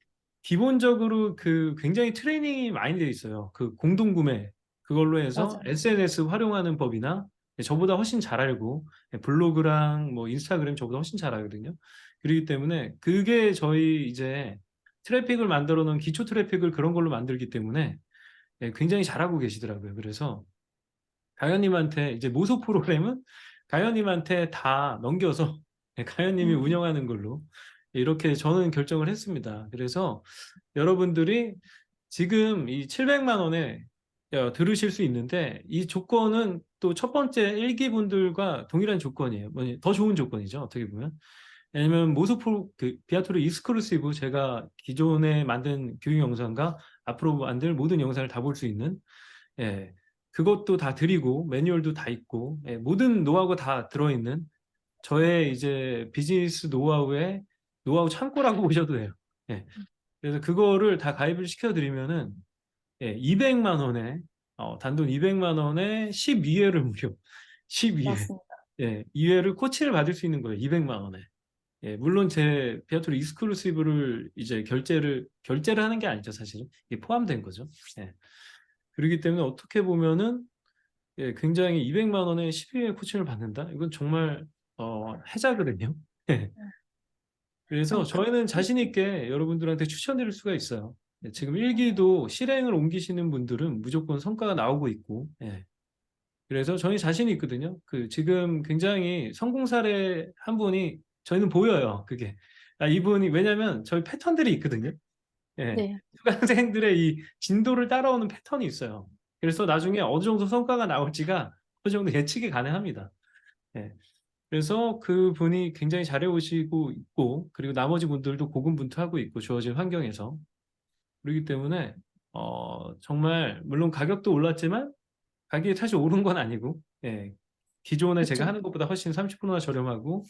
기본적으로 그 굉장히 트레이닝이 많이 돼 있어요. 그 공동 구매 그걸로 해서 맞아요. SNS 활용하는 법이나 저보다 훨씬 잘 알고 블로그랑 뭐 인스타그램 저보다 훨씬 잘 알거든요. 그렇기 때문에 그게 저희 이제 트래픽을 만들어 놓은 기초 트래픽을 그런 걸로 만들기 때문에 굉장히 잘하고 계시더라고요. 그래서 가연님한테 이제 모소 프로그램은 가연님한테 다 넘겨서 가연님이 음. 운영하는 걸로 이렇게 저는 결정을 했습니다. 그래서 여러분들이 지금 이 700만 원에 들으실 수 있는데 이 조건은 또 첫 번째 1기 분들과 동일한 조건이에요. 더 좋은 조건이죠. 어떻게 보면. 왜냐면 모소프로 그 비아토르 익스클루시브 제가 기존에 만든 교육 영상과 앞으로 만들 모든 영상을 다 볼 수 있는 예, 그것도 다 드리고 매뉴얼도 다 있고 모든 노하우가 다 들어있는 저의 이제 비즈니스 노하우의 노하우 창고라고 보셔도 돼요. 예, 그래서 그거를 다 가입을 시켜드리면은 200만 원에 단돈 200만 원에 12회를 무료 12회 맞습니다. 2회를 코치를 받을 수 있는 거예요. 200만 원에. 물론 제 비아토르 익스클루시브를 이제 결제를 하는 게 아니죠, 사실은. 이게 포함된 거죠. 예. 그렇기 때문에 어떻게 보면은 굉장히 200만 원에 12회 코칭을 받는다? 이건 정말 해자거든요. 예. 그래서 좀 그, 저희는 자신 있게 여러분들한테 추천드릴 수가 있어요. 지금 1기도 실행을 옮기시는 분들은 무조건 성과가 나오고 있고, 그래서 저희 자신이 있거든요. 그 지금 굉장히 성공 사례 한 분이 저희는 보여요. 그게. 아, 이분이 왜냐면 저희 패턴들이 있거든요. 예. 네. 수강생들의 이 진도를 따라오는 패턴이 있어요. 그래서 나중에 어느 정도 성과가 나올지가 어느 정도 예측이 가능합니다. 예. 그래서 그분이 굉장히 잘해 오시고 있고, 그리고 나머지 분들도 고군분투하고 있고, 주어진 환경에서. 그렇기 때문에, 정말, 물론 가격도 올랐지만, 가격이 사실 오른 건 아니고, 기존에 제가 그쵸. 하는 것보다 훨씬 30%나 저렴하고,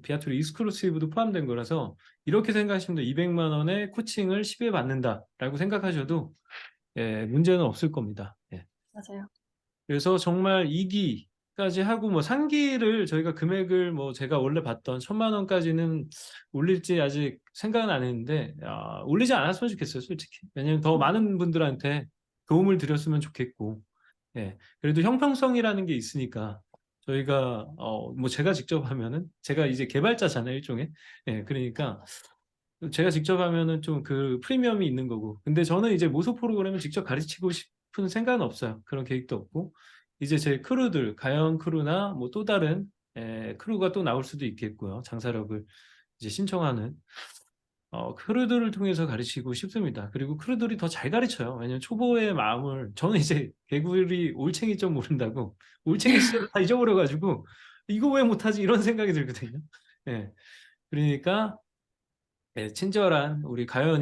비아토르 익스클루시브도 포함된 거라서, 이렇게 생각하시면 돼요. 200만 원에 코칭을 10회 받는다라고 생각하셔도, 문제는 없을 겁니다. 예. 맞아요. 그래서 정말 2기까지 하고 뭐 3기를 저희가 금액을 뭐 제가 원래 받던 1,000만 원까지는 올릴지 아직 생각은 안 했는데 올리지 않았으면 좋겠어요, 솔직히. 왜냐면 더 많은 분들한테 도움을 드렸으면 좋겠고, 그래도 형평성이라는 게 있으니까 저희가 뭐 제가 직접 하면은 제가 이제 개발자잖아요, 일종의. 그러니까 제가 직접 하면은 좀 그 프리미엄이 있는 거고. 근데 저는 이제 모소 프로그램을 직접 가르치고 싶은 생각은 없어요. 그런 계획도 없고. 이제 제 크루들, 가연 크루나 뭐 또 다른 크루가 또 나올 수도 있겠고요. 장사력을 이제 신청하는 크루들을 통해서 가르치고 싶습니다. 그리고 크루들이 더 잘 가르쳐요. 왜냐면 초보의 마음을 저는 이제 개구리 올챙이 좀 모른다고 올챙이 시절을 다 잊어버려 가지고 '이거 왜 못하지?' 이런 생각이 들거든요. 예. 그러니까 친절한 우리 가연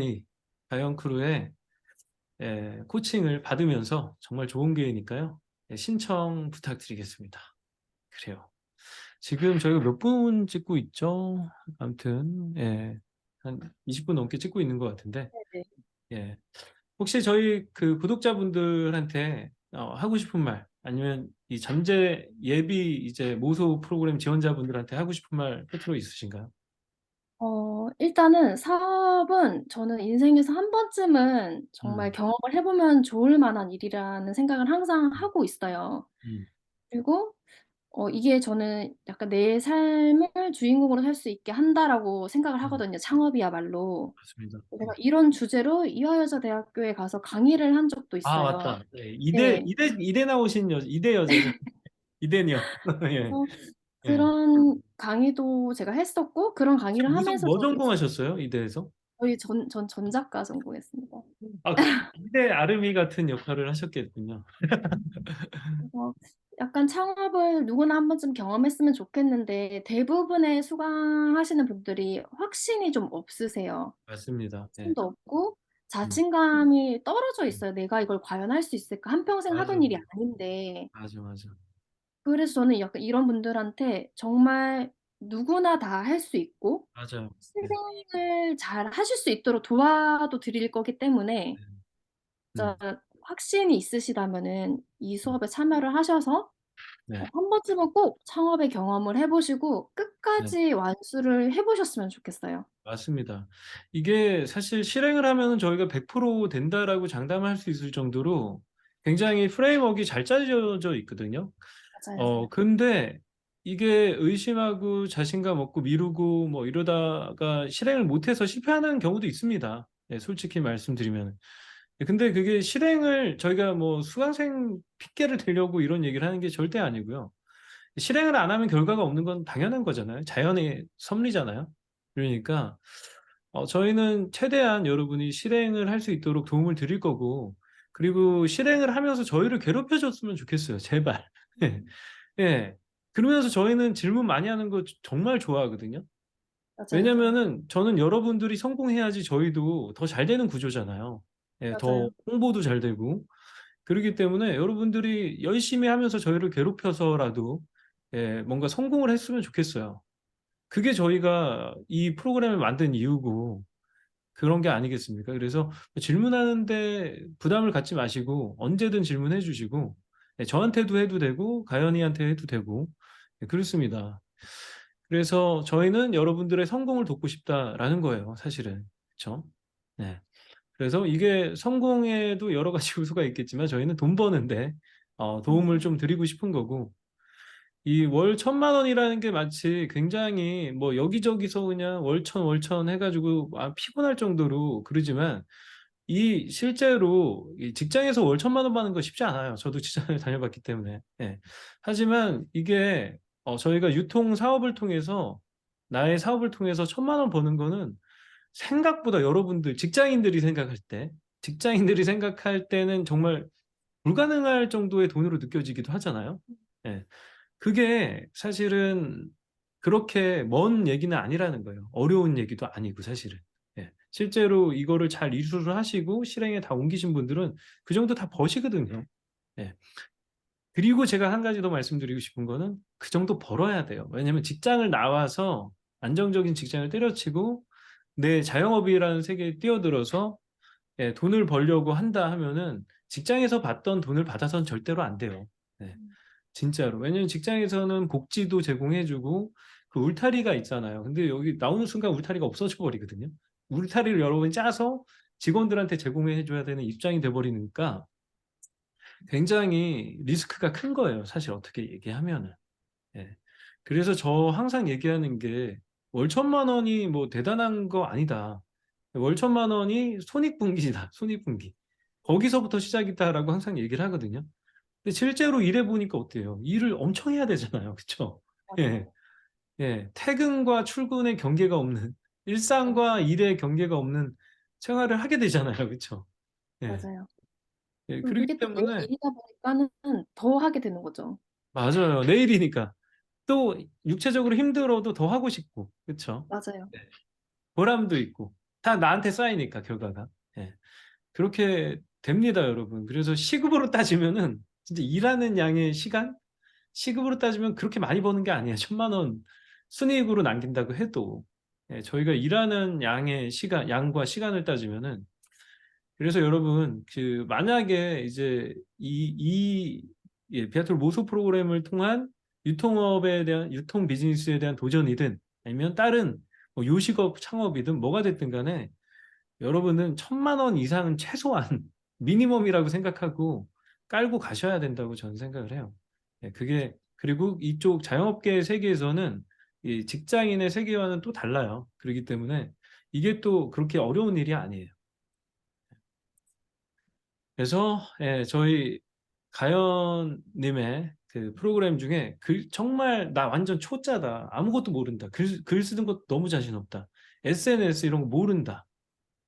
크루의 코칭을 받으면서 정말 좋은 기회니까요. 신청 부탁드리겠습니다. 그래요. 지금 저희가 몇 분 찍고 있죠? 아무튼 한 20분 넘게 찍고 있는 것 같은데 네네. 예. 혹시 저희 그 구독자분들한테 하고 싶은 말 아니면 이 잠재 예비 이제 모소 프로그램 지원자분들한테 하고 싶은 말 끝으로 있으신가요? 일단은 사업은 저는 인생에서 한 번쯤은 정말 음. 경험을 해 보면 좋을 만한 일이라는 생각을 항상 하고 있어요. 음. 그리고 이게 저는 약간 내 삶을 주인공으로 살 수 있게 한다라고 생각을 음, 하거든요, 창업이야말로. 맞습니다. 제가 이런 주제로 이화여자대학교에 가서 강의를 한 적도 아, 있어요. 맞다. 네, 이대, 네. 이대, 이대 나오신 이대 여자죠. 이대녀. 예, 어 예. 그런 강의도 제가 했었고 그런 강의를 하면서 뭐 저도 전공하셨어요? 이대에서? 저희 전 전작가 전공했습니다. 아, 그 이대 아름이 같은 역할을 하셨겠군요. 그래서 약간 창업을 누구나 한 번쯤 경험했으면 좋겠는데 대부분의 수강하시는 분들이 확신이 좀 없으세요. 맞습니다. 예. 확신도 없고 음, 자신감이 떨어져 음. 있어요. '내가 이걸 과연 할 수 있을까?' 한평생 맞아, 하던 일이 아닌데. 맞아, 맞아. 그래서 저는 약간 이런 분들한테 정말 누구나 다 할 수 있고 맞아요. 네, 실행을 잘 하실 수 있도록 도와도 드릴 거기 때문에 네, 진짜 확신이 있으시다면은 이 수업에 참여를 하셔서 네, 한 번쯤은 꼭 창업의 경험을 해 보시고 네. 끝까지 완수를 해 보셨으면 좋겠어요. 맞습니다. 이게 사실 실행을 하면은 저희가 100% 된다라고 장담할 수 있을 정도로 굉장히 프레임워크가 잘 짜여져 있거든요. 맞아요. 근데 이게 의심하고 자신감 없고 미루고 뭐 이러다가 실행을 못해서 실패하는 경우도 있습니다. 예, 솔직히 말씀드리면. 근데 그게 실행을 저희가 뭐 수강생 핑계를 대려고 이런 얘기를 하는 게 절대 아니고요. 실행을 안 하면 결과가 없는 건 당연한 거잖아요. 자연의 섭리잖아요. 그러니까 저희는 최대한 여러분이 실행을 할 수 있도록 도움을 드릴 거고, 그리고 실행을 하면서 저희를 괴롭혀 줬으면 좋겠어요. 제발. 예. 예. 그러면서 저희는 질문 많이 하는 거 정말 좋아하거든요. 맞아요. 왜냐면은 저는 여러분들이 성공해야지 저희도 더 잘 되는 구조잖아요. 예, 더 맞아요. 홍보도 잘 되고. 그렇기 때문에 여러분들이 열심히 하면서 저희를 괴롭혀서라도 예, 뭔가 성공을 했으면 좋겠어요. 그게 저희가 이 프로그램을 만든 이유고 그런 게 아니겠습니까? 그래서 질문하는데 부담을 갖지 마시고 언제든 질문해 주시고 예, 저한테도 해도 되고 가연이한테 해도 되고 예, 그렇습니다. 그래서 저희는 여러분들의 성공을 돕고 싶다라는 거예요, 사실은. 그렇죠? 네. 그래서 이게 성공에도 여러 가지 요소가 있겠지만 저희는 돈 버는데 도움을 좀 드리고 싶은 거고 이 월 1,000만 원이라는 게 마치 굉장히 뭐 여기저기서 그냥 월천 해가지고 피곤할 정도로 그러지만 이 실제로 이 직장에서 월 1,000만 원 받는 거 쉽지 않아요. 저도 직장을 다녀봤기 때문에. 예. 하지만 이게 저희가 유통 사업을 통해서 나의 사업을 통해서 1,000만 원 버는 거는 생각보다 여러분들 직장인들이 생각할 때는 정말 불가능할 정도의 돈으로 느껴지기도 하잖아요. 예. 그게 사실은 그렇게 먼 얘기는 아니라는 거예요. 어려운 얘기도 아니고 사실은. 예. 실제로 이거를 잘 이수를 하시고 실행에 다 옮기신 분들은 그 정도 다 버시거든요. 예. 그리고 제가 한 가지 더 말씀드리고 싶은 거는 그 정도 벌어야 돼요. 왜냐하면 직장을 나와서 안정적인 직장을 때려치고 내 자영업이라는 세계에 뛰어들어서 예, 돈을 벌려고 한다 하면은 직장에서 받던 돈을 받아서는 절대로 안 돼요. 네. 진짜로. 왜냐면 직장에서는 복지도 제공해주고 그 울타리가 있잖아요. 근데 여기 나오는 순간 울타리가 없어져 버리거든요. 울타리를 여러분이 짜서 직원들한테 제공해줘야 되는 입장이 돼버리니까 굉장히 리스크가 큰 거예요. 사실 어떻게 얘기하면은. 예. 그래서 저 항상 얘기하는 게 월 1,000만 원이 뭐 대단한 거 아니다. 월 1,000만 원이 손익분기다. 손익분기. 거기서부터 시작이다라고 항상 얘기를 하거든요. 근데 실제로 일해 보니까 어때요? 일을 엄청 해야 되잖아요. 그쵸? 예. 맞아요. 예. 퇴근과 출근의 경계가 없는, 일상과 일의 경계가 없는 생활을 하게 되잖아요. 그쵸? 예. 맞아요. 예. 그리고 그렇기 그게 또 내 때문에, 일이다 보니까는 더 하게 되는 거죠. 맞아요. 내일이니까. 또 육체적으로 힘들어도 더 하고 싶고. 그쵸? 맞아요. 네. 보람도 있고. 다 나한테 쌓이니까, 결과가. 예. 그렇게 됩니다, 여러분. 그래서 시급으로 따지면은 진짜 일하는 양의 시간? 시급으로 따지면 그렇게 많이 버는 게 아니에요. 1,000만 원 순이익으로 남긴다고 해도. 예, 저희가 일하는 양의 시간, 양과 시간을 따지면은 그래서 여러분 그 만약에 이제 비아톨 모소 프로그램을 통한 유통업에 대한 유통 비즈니스에 대한 도전이든 아니면 다른 뭐 요식업 창업이든 뭐가 됐든 간에 여러분은 1,000만 원 이상은 최소한 미니멈이라고 생각하고 깔고 가셔야 된다고 저는 생각을 해요. 예, 그게 그리고 이쪽 자영업계 세계에서는 이 직장인의 세계와는 또 달라요. 그렇기 때문에 이게 또 그렇게 어려운 일이 아니에요. 그래서 예, 저희 가연님의 그 프로그램 중에 정말 나 완전 초짜다. 아무것도 모른다. 글 쓰는 것도 너무 자신 없다. SNS 이런 거 모른다.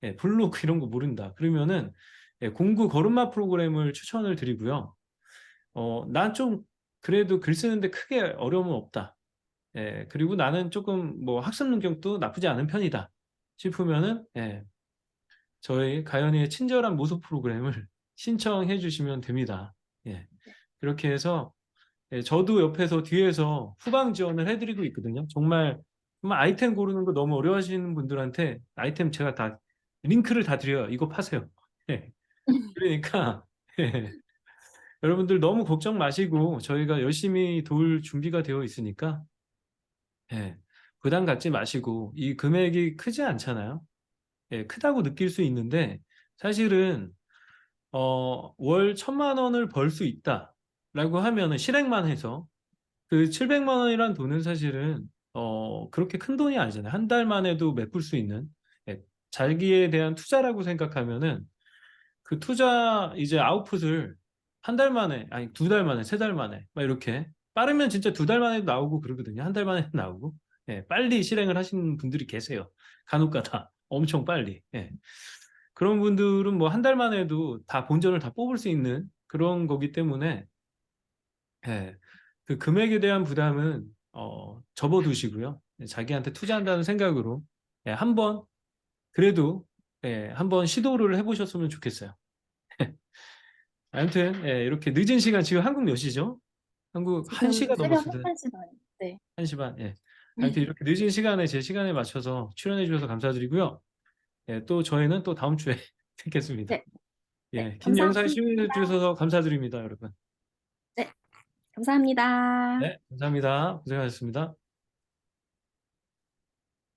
예, 블로그 이런 거 모른다. 그러면은 예, 공구 걸음마 프로그램을 추천을 드리고요. 난 좀 그래도 글 쓰는데 크게 어려움은 없다. 예, 그리고 나는 조금 뭐 학습 능력도 나쁘지 않은 편이다. 싶으면은 예, 저희 가연이의 친절한 모속 프로그램을 신청해 주시면 됩니다. 예, 그렇게 해서 예, 저도 옆에서 뒤에서 후방 지원을 해드리고 있거든요. 정말 아이템 고르는 거 너무 어려워하시는 분들한테 아이템 제가 다 링크를 다 드려요. 이거 파세요. 예, 그러니까 예, 여러분들 너무 걱정 마시고 저희가 열심히 도울 준비가 되어 있으니까 예, 부담 갖지 마시고 이 금액이 크지 않잖아요. 예, 크다고 느낄 수 있는데 사실은 월 1,000만 원을 벌 수 있다라고 하면은 실행만 해서 그 700만 원이란 돈은 사실은 그렇게 큰 돈이 아니잖아요. 한 달 만에도 메꿀 수 있는 예, 자기에 대한 투자라고 생각하면은 그 투자 이제 아웃풋을 한 달 만에 아니 2달 만에 3달 만에 막 이렇게 빠르면 진짜 2달 만에도 나오고 그러거든요. 한 달 만에도 나오고 예, 빨리 실행을 하시는 분들이 계세요. 간혹가다 엄청 빨리. 예. 그런 분들은 뭐 한 달 만에도 다 본전을 다 뽑을 수 있는 그런 거기 때문에 예, 그 금액에 대한 부담은 접어두시고요. 예, 자기한테 투자한다는 생각으로 예, 한번 그래도 예, 한번 시도를 해보셨으면 좋겠어요. 아무튼 예, 이렇게 늦은 시간 지금 한국 몇 시죠? 한국 지금 1시가 새벽 넘었어요. 1시 반. 네. 1시 반. 예. 아무튼 이렇게 늦은 시간에 제 시간에 맞춰서 출연해 주셔서 감사드리고요. 예, 또 저희는 또 다음 주에 뵙겠습니다. 네. 네. 예, 긴 영상 감사합니다. 시청해 주셔서 감사드립니다, 여러분. 네. 감사합니다. 네, 감사합니다. 고생하셨습니다.